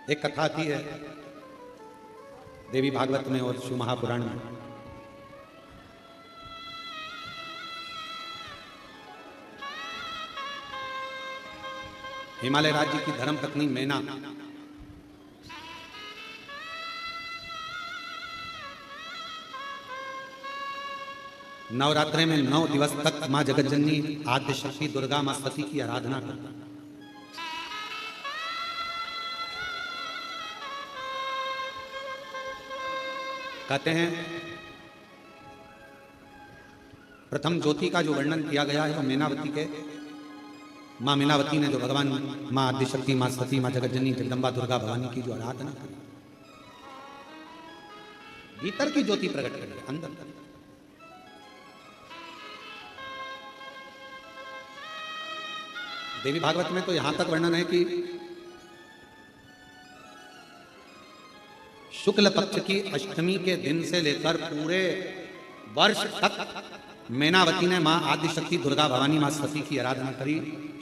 एक कथा आती है देवी भागवत में और शिव महापुराण में। हिमालय राज्य की धर्म पत्नी मैना नवरात्रे में 9 दिवस तक मां जगतजननी आद्य शक्ति दुर्गा मां सती की आराधना करती। कहते हैं प्रथम ज्योति का जो वर्णन किया गया है वो मीनावती के मां मीनावती ने जो भगवान मां आदिशक्ति मां सती मां जगतजननी जगदम्बा दुर्गा भवानी की जो आराधना करी, भीतर की ज्योति प्रकट करी अंदर। देवी भागवत में तो यहां तक वर्णन है कि शुक्ल पक्ष की अष्टमी के दिन से लेकर पूरे वर्ष तक मैनावती ने मां आदिशक्ति दुर्गा भवानी मां सती की आराधना करी।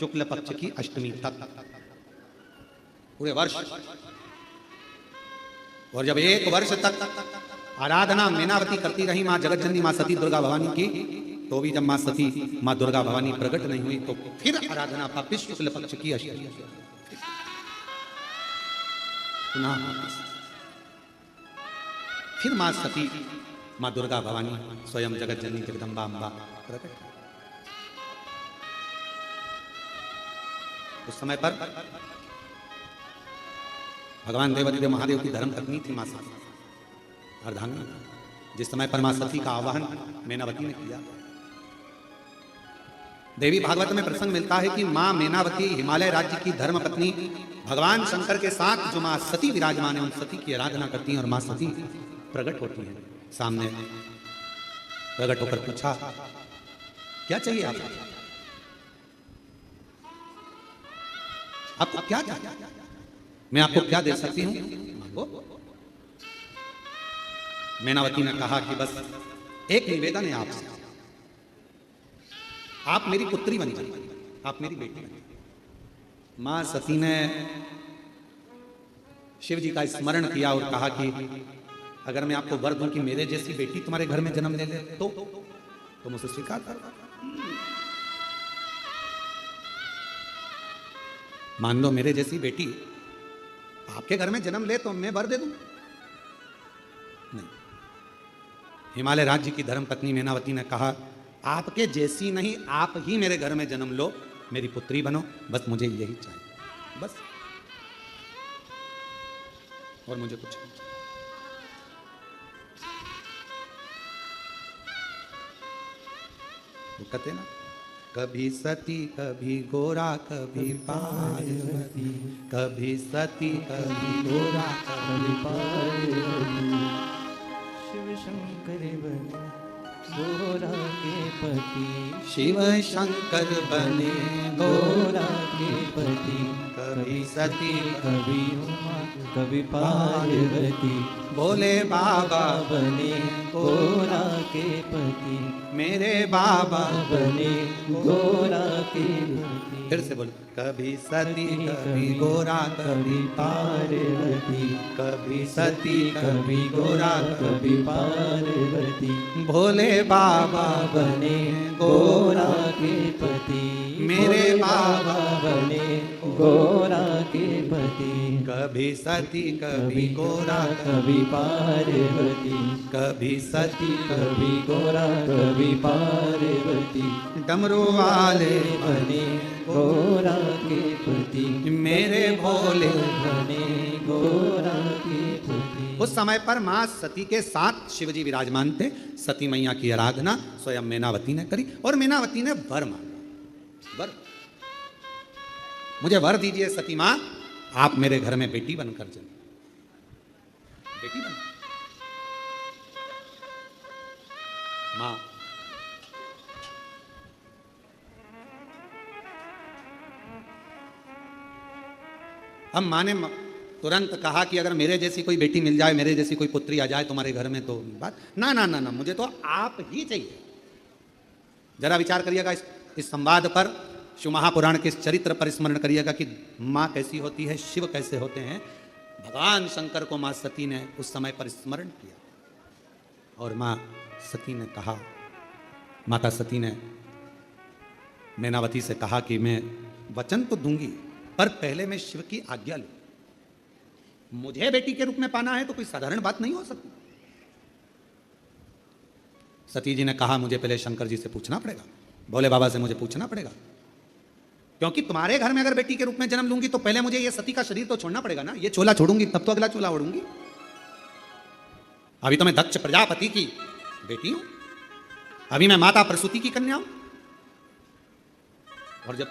शुक्ल पक्ष की अष्टमी तक पूरे वर्ष। और जब एक वर्ष तक आराधना मैनावती करती रही मां जगतजननी मां सती दुर्गा भवानी की, तो भी जब मां सती मां दुर्गा भवानी प्रकट नहीं हुई तो फिर आराधना वापिस शुक्ल पक्ष की अष्टमी पुनः फिर मां सती मां दुर्गा भवानी स्वयं जगतजननी जगदम्बा अम्बा प्रकट। उस समय पर भगवान देवादिदेव महादेव की धर्म पत्नी थी मां सती अर्धांगिनी। जिस समय पर मां सती का आवाहन मैनावती ने किया, देवी भागवत में प्रसंग मिलता है कि मां मैनावती हिमालय राज्य की धर्म पत्नी भगवान शंकर के साथ जो मां सती विराजमान है उन सती की आराधना करती हैं। और मां सती प्रकट होती है सामने, प्रकट होकर पूछा क्या चाहिए आपको क्या चाहिए, मैं आपको क्या दे सकती हूं। मैनावती ने कहा कि बस एक निवेदन है आपसे, आप मेरी पुत्री बन जाइए, आप मेरी बेटी बन। मां सती ने शिव जी का स्मरण किया और कहा कि अगर मैं आपको वर दूं कि मेरे जैसी बेटी तुम्हारे घर में जन्म ले ले तो मुझसे स्वीकार करो। मान लो मेरे जैसी बेटी आपके घर में जन्म ले तो मैं वर दे दूं। नहीं, हिमालय राज्य की धर्म पत्नी मैनावती ने कहा आपके जैसी नहीं, आप ही मेरे घर में जन्म लो, मेरी पुत्री बनो, बस मुझे यही चाहिए, बस और मुझे कुछ नहीं। तो कहते ना, कभी सती कभी गोरा कभी पार्वती, कभी सती कभी गोरा कभी पार्वती, शिव शंकर बने गोरा के पति, शिव शंकर बने गोरा के पति, कभी सती कभी उमा कभी पार्वती, भोले बाबा बने गोरा के पति, मेरे बाबा बने गोरा के पति। फिर से बोलो, कभी सती कभी गोरा कभी पार्वती, कभी सती कभी गोरा कभी पार्वती, भोले बाबा बने गोरा के पति, मेरे बाबा बने गोरा के पति, कभी सती कभी गोरा कभी पार्वती, कभी सती कभी गोरा कभी पार्वती, डमरू वाले बने गोरा के पति, मेरे भोले बने गोरा के पति। उस समय पर मां सती के साथ शिवजी विराजमान थे। सती मैया की आराधना स्वयं मैनावती ने करी और मैनावती ने वर मांगा, वर मुझे वर दीजिए सती मां, आप मेरे घर में बेटी बनकर जन्म, बेटी बन। मां हम मां ने तुरंत कहा कि अगर मेरे जैसी कोई बेटी मिल जाए, मेरे जैसी कोई पुत्री आ जाए तुम्हारे घर में तो बात ना ना ना ना, मुझे तो आप ही चाहिए। जरा विचार करिएगा इस संवाद पर, शिव महापुराण के इस चरित्र पर स्मरण करिएगा कि मां कैसी होती है, शिव कैसे होते हैं। भगवान शंकर को मां सती ने उस समय पर स्मरण किया और मां सती ने कहा, माता सती ने मैनावती से कहा कि मैं वचन तो दूंगी पर पहले मैं शिव की आज्ञा लूं। मुझे बेटी के रूप में पाना है तो कोई साधारण बात नहीं हो सकती। सती जी ने कहा, मुझे पहले शंकर जी से पूछना पड़ेगा, भोले बाबा से मुझे पूछना पड़ेगा, क्योंकि तुम्हारे घर में अगर बेटी के रूप में जन्म लूंगी तो पहले मुझे ये सती का शरीर तो छोड़ना पड़ेगा ना। ये चोला छोड़ूंगी तब तो अगला चोला ओढ़ूंगी। अभी तो मैं दक्ष प्रजापति की बेटी हूं, अभी मैं माता प्रसूति की कन्या हूं, और जब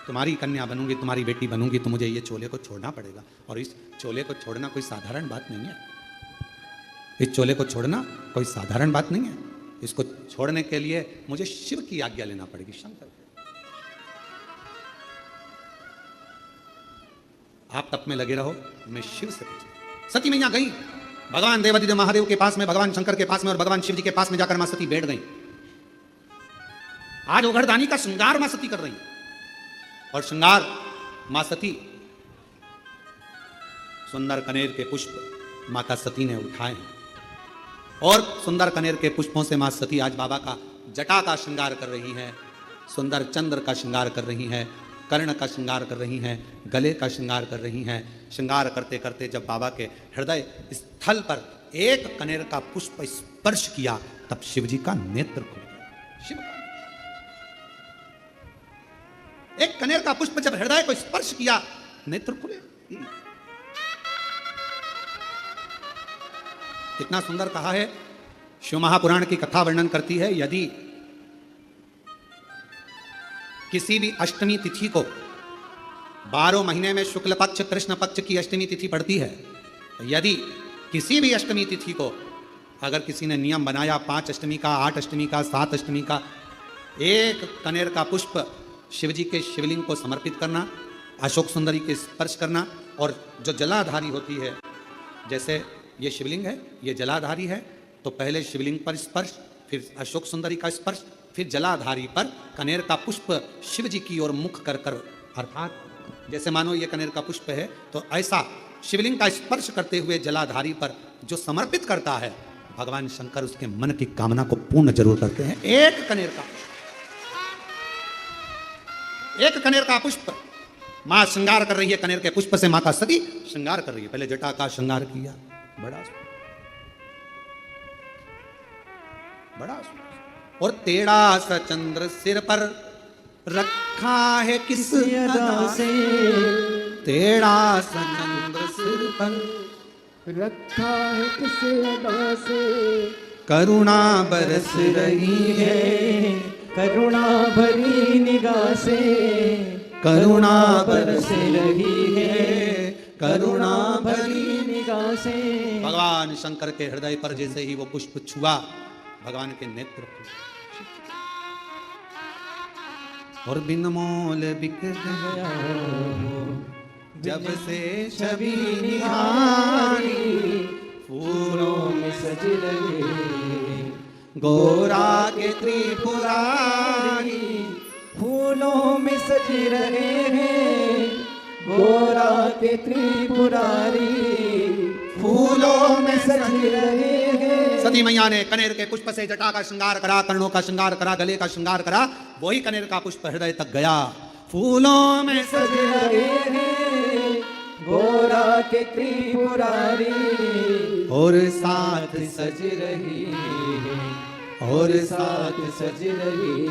तुम्हारी कन्या बनूंगी, तुम्हारी बेटी बनूंगी तो मुझे ये चोले को छोड़ना पड़ेगा। और इस चोले को छोड़ना कोई साधारण बात नहीं है। इस चोले को छोड़ना कोई साधारण बात नहीं है। इसको छोड़ने के लिए मुझे शिव की आज्ञा लेना पड़ेगी, शंकर। आप तप में लगे रहो, मैं शिव से पूछूं। सती मैया गई भगवान देवादिदेव महादेव के पास में, भगवान शंकर के पास में और भगवान शिव जी के पास में जाकर मां सती बैठ गई। आज उघड़दानी का श्रृंगार मां सती कर रही है और श्रृंगार मां सती सुंदर कनेर के पुष्प माता सती ने उठाए हैं और सुंदर कनेर के पुष्पों से मां सती आज बाबा का जटा का श्रृंगार कर रही है, सुंदर चंद्र का श्रृंगार कर रही है, कर्ण का श्रृंगार कर रही हैं, गले का श्रृंगार कर रही हैं। श्रृंगार करते करते जब बाबा के हृदय स्थल पर एक कनेर का पुष्प स्पर्श किया तब शिव जी का नेत्र खुल गया। शिव का एक कनेर का पुष्प जब हृदय को स्पर्श किया, नेत्र खुले। कितना सुंदर कहा है। शिव महापुराण की कथा वर्णन करती है, यदि किसी भी अष्टमी तिथि को 12 महीने में शुक्ल पक्ष कृष्ण पक्ष की अष्टमी तिथि पड़ती है, यदि किसी भी अष्टमी तिथि को अगर किसी ने नियम बनाया 5 अष्टमी का, 8 अष्टमी का, 7 अष्टमी का, एक कनेर का पुष्प शिव जी के शिवलिंग को समर्पित करना, अशोक सुंदरी के स्पर्श करना, और जो जलाधारी होती है, जैसे ये शिवलिंग है, ये जलाधारी है, तो पहले शिवलिंग पर स्पर्श, फिर अशोक सुंदरी का स्पर्श, फिर जलाधारी पर कनेर का पुष्प शिव जी की ओर मुख कर कर, अर्थात जैसे मानो ये कनेर का पुष्प है तो ऐसा शिवलिंग का स्पर्श करते हुए जलाधारी पर जो समर्पित करता है, भगवान शंकर उसके मन की कामना को पूर्ण जरूर करते हैं। एक कनेर का पुष्प मां श्रृंगार कर रही है, कनेर के पुष्प से माता सती श्रृंगार कर रही है। पहले जटा का श्रृंगार किया, बड़ा और तेड़ा सा चंद्र सिर पर रखा है किस अदा से, तेड़ा सा चंद्र सिर पर रखा है किस अदा से, करुणा बरस रही है, करुणा भरी निगाह से, करुणा बरस रही है, करुणा भरी निगाह से। भगवान शंकर के हृदय पर जैसे ही वो पुष्प छुआ, भगवान के नेत्र और बिन मोल बिक गया जब से छवि निहारी, फूलों में सज रहे गोरा के त्रिपुरारी, फूलों में सज रहे हैं गोरा के त्रिपुरारी, फूलों में सज रहे हैं। सती मैया ने कनेर के पुष्प से जटा का श्रृंगार करा, कर्णों का श्रृंगार करा, गले का श्रृंगार करा, वही कनेर का पुष्प हृदय तक गया। फूलों में सज रहे हैं गोरा के त्रिपुरारी, और साथ सज रही है, और साथ सज रही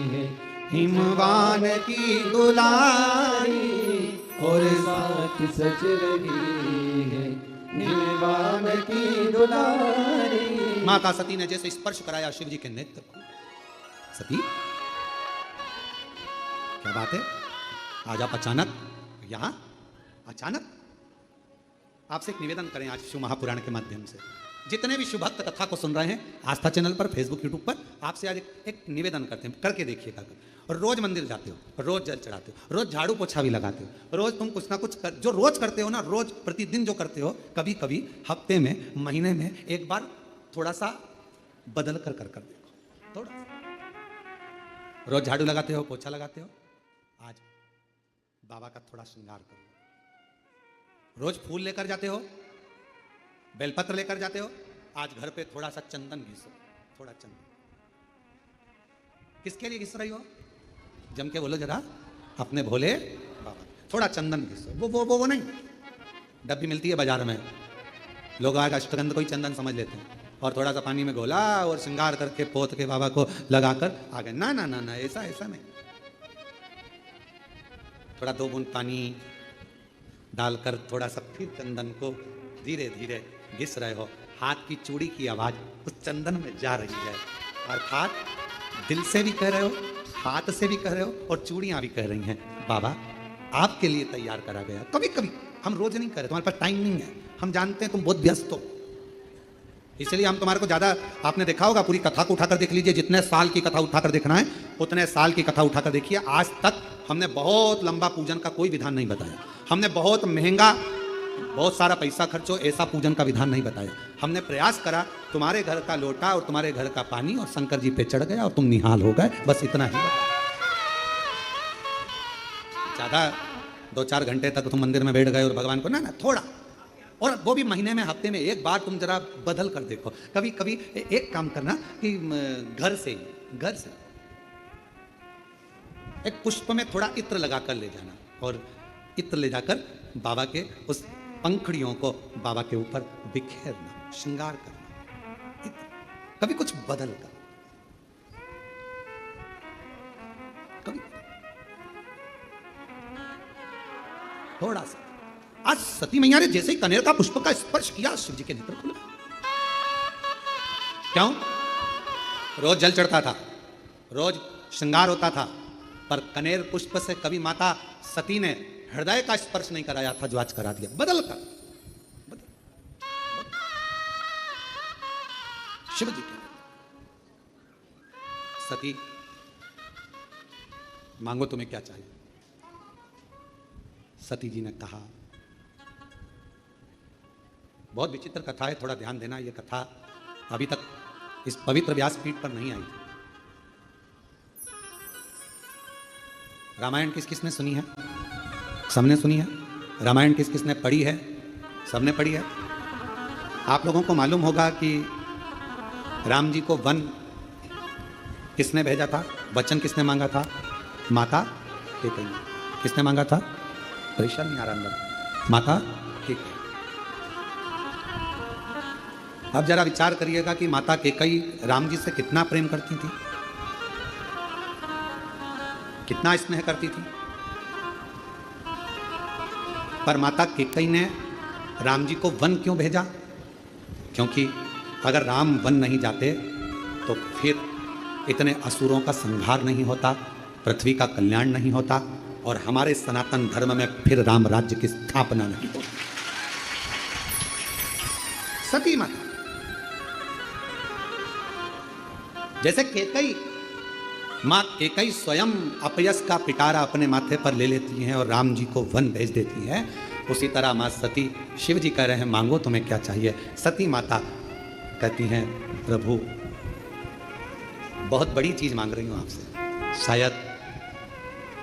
है हिमवान की दुलारी, और साथ सज रही है हिमवान की दुलारी। माता सती ने जैसे स्पर्श कराया शिव जी के नेत्र को। सती क्या बात है, आज आप अचानक यहां, अचानक आपसे एक निवेदन करें आज शिव महापुराण के माध्यम से, जितने भी शिव भक्त कथा को सुन रहे हैं आस्था चैनल पर, फेसबुक, यूट्यूब पर, आपसे आज एक निवेदन करते हैं, करके देखिएगा। और रोज मंदिर जाते हो, रोज जल चढ़ाते हो, रोज झाड़ू पोछा भी लगाते हो, रोज तुम कुछ ना कुछ जो रोज करते हो ना, रोज प्रतिदिन जो करते हो, कभी कभी हफ्ते में, महीने में एक बार थोड़ा सा बदल कर देखो। थोड़ा रोज झाड़ू लगाते हो, पोछा लगाते हो, आज बाबा का थोड़ा श्रृंगार करो, रोज फूल लेकर जाते हो, बेलपत्र लेकर जाते हो, आज घर पे थोड़ा सा चंदन घिसो, थोड़ा चंदन। किसके लिए घिस रही हो? जम के बोलो जरा, अपने भोले बाबा। थोड़ा चंदन घिसो, वो नहीं, डब्बी मिलती है बाजार में, लोग आज अष्टगंध को ही चंदन समझ लेते हैं, और थोड़ा सा पानी में घोला और श्रृंगार करके पोत के बाबा को लगाकर आ गए। ना ना ना ना, ऐसा नहीं। थोड़ा 2 बूंद पानी डालकर थोड़ा सा फिर चंदन को धीरे धीरे घिस रहे हो। हाथ की चूड़ी की आवाज उस चंदन में जा रही है, अर्थात दिल से भी कह रहे हो, हाथ से भी कह रहे हो, और चूड़ियां भी कह रही हैं, बाबा आपके लिए तैयार करा गया। कभी कभी हम रोज नहीं करे, तुम्हारे पास टाइम नहीं है, हम जानते हैं तुम बहुत व्यस्त हो, इसलिए हम तुम्हारे को ज्यादा, आपने देखा होगा, पूरी कथा को उठाकर देख लीजिए, जितने साल की कथा उठाकर देखना है उतने साल की कथा उठाकर देखिए। आज तक हमने बहुत लंबा पूजन का कोई विधान नहीं बताया, हमने बहुत महंगा, बहुत सारा पैसा खर्चो ऐसा पूजन का विधान नहीं बताया। हमने प्रयास करा, तुम्हारे घर का लोटा और तुम्हारे घर का पानी और शंकर जी पे चढ़ गया और तुम निहाल हो गए, बस इतना ही। ज्यादा 2-4 घंटे तक तुम मंदिर में बैठ गए और भगवान को ना थोड़ा, और वो भी महीने में, हफ्ते में एक बार तुम जरा बदल कर देखो। कभी कभी एक काम करना कि घर से एक पुष्प में थोड़ा इत्र लगाकर ले जाना, और इत्र ले जाकर बाबा के उस पंखड़ियों को बाबा के ऊपर बिखेरना, श्रृंगार करना, कभी कुछ बदल कर, कभी थोड़ा सा। आज सती मैया ने जैसे ही कनेर का पुष्प का स्पर्श किया, शिव जी के नेत्र खुले। क्यों? रोज जल चढ़ता था, रोज श्रृंगार होता था, पर कनेर पुष्प से कभी माता सती ने हृदय का स्पर्श नहीं कराया था, जो आज करा दिया, बदल कर। शिव जी के सती, मांगो तुम्हें क्या चाहिए? सती जी ने कहा, बहुत विचित्र कथा है, थोड़ा ध्यान देना, यह कथा अभी तक इस पवित्र व्यासपीठ पर नहीं आई थी। रामायण किस किसने सुनी है? सबने सुनी है। रामायण किस किसने पढ़ी है? सबने पढ़ी है। आप लोगों को मालूम होगा कि राम जी को वन किसने भेजा था? वचन किसने मांगा था? माता कैकेयी। किसने मांगा था? परेशान नहीं आ रहा अंदर, माता कैकेयी। अब जरा विचार करिएगा कि माता कैकेयी राम जी से कितना प्रेम करती थी, कितना स्नेह करती थी। पर माता कैकेयी ने राम जी को वन क्यों भेजा? क्योंकि अगर राम वन नहीं जाते तो फिर इतने असुरों का संहार नहीं होता, पृथ्वी का कल्याण नहीं होता, और हमारे सनातन धर्म में फिर राम राज्य की स्थापना नहीं होती। सती माता, जैसे कैकेयी, मां कैकेयी स्वयं अपयश का पिटारा अपने माथे पर ले लेती हैं और राम जी को वन भेज देती हैं, उसी तरह मां सती, शिव जी कह रहे हैं मांगो तुम्हें क्या चाहिए। सती माता कहती हैं, प्रभु बहुत बड़ी चीज मांग रही हूं आपसे, शायद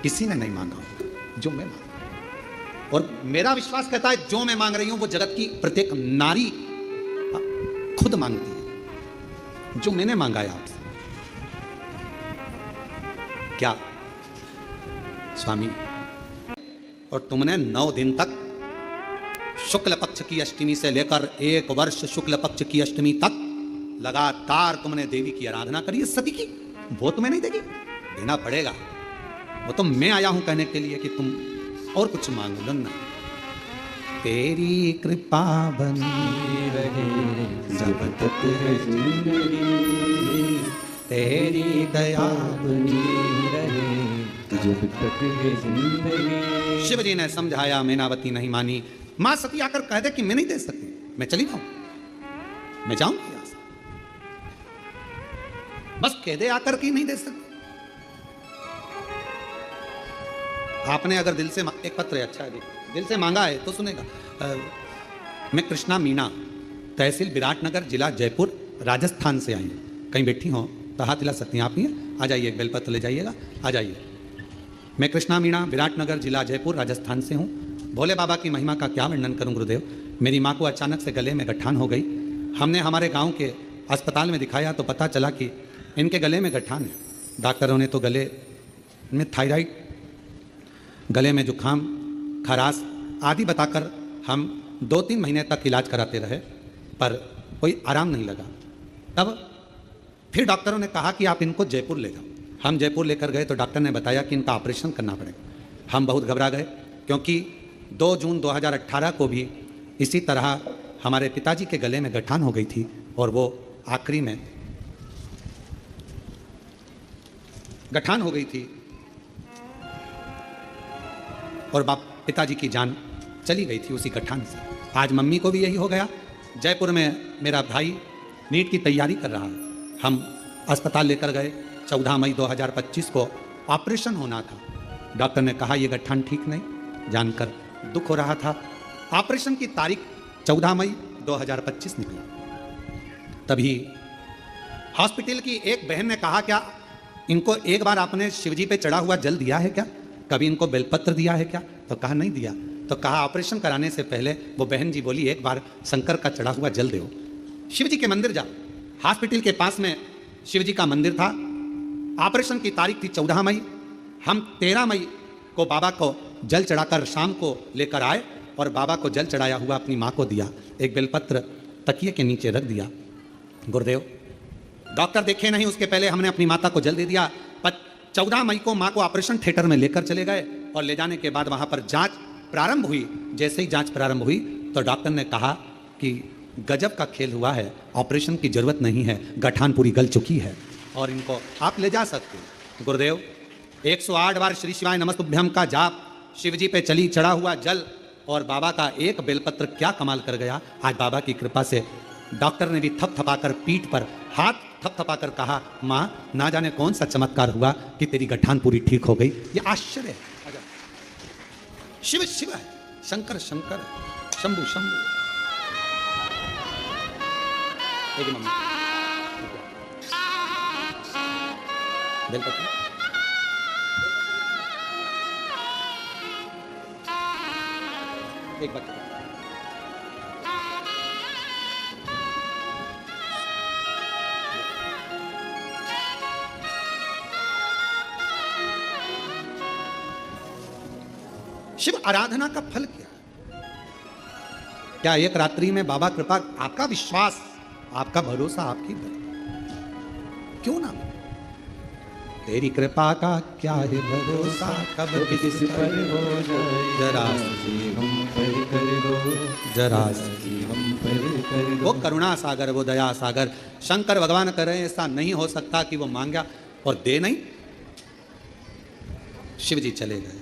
किसी ने नहीं मांगा हो जो मैं मांग, और मेरा विश्वास कहता है जो मैं मांग रही हूं वो जगत की प्रत्येक नारी खुद मांगती है, जो मैंने मांगा है आपसे। क्या स्वामी? और तुमने 9 दिन तक शुक्ल पक्ष की अष्टमी से लेकर 1 वर्ष शुक्ल पक्ष की अष्टमी तक लगातार तुमने देवी की आराधना करी है, सती की, वो तुम्हें नहीं देगी? देना पड़ेगा। वो तो मैं आया हूं कहने के लिए कि तुम और कुछ मांग लो ना। तेरी कृपा बनी रहे जब तक है जिंदगी, तेरी दया बनी रहे जब तक है जिंदगी। शिव जी ने समझाया, मैनावती नहीं मानी। मां सती आकर कह दे कि मैं नहीं दे सकती, मैं चली जाऊं, मैं जाऊंगी यहां से, बस कह दे आकर कि नहीं दे सकती। आपने अगर दिल से, एक पत्र है, अच्छा है, दिल से मांगा है तो सुनेगा। मैं कृष्णा मीणा, तहसील विराटनगर, जिला जयपुर, राजस्थान से आई हूँ। कहीं बैठी हो तो हाथ हिला सकती हैं आप, ही आ जाइए, एक बेलपत्र ले जाइएगा, आ जाइए। मैं कृष्णा मीणा, विराटनगर, जिला जयपुर, राजस्थान से हूँ। भोले बाबा की महिमा का क्या वर्णन करूं गुरुदेव। मेरी माँ को अचानक से गले में गठान हो गई। हमने हमारे गांव के अस्पताल में दिखाया तो पता चला कि इनके गले में गठान है। डॉक्टरों ने तो गले में थायराइड, गले में जुकाम, खराश आदि बताकर हम 2-3 महीने तक इलाज कराते रहे, पर कोई आराम नहीं लगा। तब फिर डॉक्टरों ने कहा कि आप इनको जयपुर ले जाओ। हम जयपुर लेकर गए तो डॉक्टर ने बताया कि इनका ऑपरेशन करना पड़ेगा। हम बहुत घबरा गए, क्योंकि 2 जून 2018 को भी इसी तरह हमारे पिताजी के गले में गठान हो गई थी और वो आखिरी में गठान हो गई थी और पिताजी की जान चली गई थी उसी गठान से। आज मम्मी को भी यही हो गया। जयपुर में मेरा भाई नीट की तैयारी कर रहा है। हम अस्पताल लेकर गए। 14 मई 2025 को ऑपरेशन होना था। डॉक्टर ने कहा यह गठान ठीक नहीं, जानकर दुख हो रहा था। ऑपरेशन की तारीख 14 मई 2025 निकला। तभी हॉस्पिटल की एक बहन ने कहा, क्या इनको एक बार आपने शिवजी पे चढ़ा हुआ जल दिया है क्या? कभी इनको बेलपत्र दिया है क्या? तो कहा नहीं दिया। तो कहा ऑपरेशन कराने से पहले वो बहन जी बोली एक बार शंकर का चढ़ा हुआ जल दो। शिवजी के मंदिर जा। हॉस्पिटल के पास में शिवजी का मंदिर था। ऑपरेशन की तारीख थी 14 मई। हम 13 मई को बाबा को जल चढ़ाकर शाम को लेकर आए और बाबा को जल चढ़ाया हुआ अपनी माँ को दिया। एक बेलपत्र तकिए के नीचे रख दिया। गुरुदेव डॉक्टर देखे नहीं, उसके पहले हमने अपनी माता को जल दे दिया। 14 मई को माँ को ऑपरेशन थिएटर में लेकर चले गए और ले जाने के बाद वहाँ पर जांच प्रारंभ हुई। जैसे ही जांच प्रारंभ हुई तो डॉक्टर ने कहा कि गजब का खेल हुआ है, ऑपरेशन की जरूरत नहीं है, गठान पूरी गल चुकी है और इनको आप ले जा सकते हैं। गुरुदेव 108 बार श्री शिवाय नमस्तुभ्यम का जाप, शिवजी पे चली चढ़ा हुआ जल और बाबा का एक बेलपत्र क्या कमाल कर गया। आज बाबा की कृपा से डॉक्टर ने भी थपथपाकर पीठ पर हाथ थपथपाकर कहा, माँ ना जाने कौन सा चमत्कार हुआ कि तेरी गठान पूरी ठीक हो गई। ये आश्चर्य है। शिव शिव है, शंकर शंकर है, शंभु शंभु। बेलपत्र एक बात शिव आराधना का फल क्या है? क्या एक रात्रि में बाबा कृपा, आपका विश्वास, आपका भरोसा, आपकी क्यों ना तेरी कृपा का क्या है भरोसा, कब किस पर हो जाए जरा हम पर कर दो, जरा हम पर कर दो। वो करुणा सागर, वो दया सागर शंकर भगवान करे, ऐसा नहीं हो सकता कि वो मांगा और दे नहीं। शिव जी चले गए।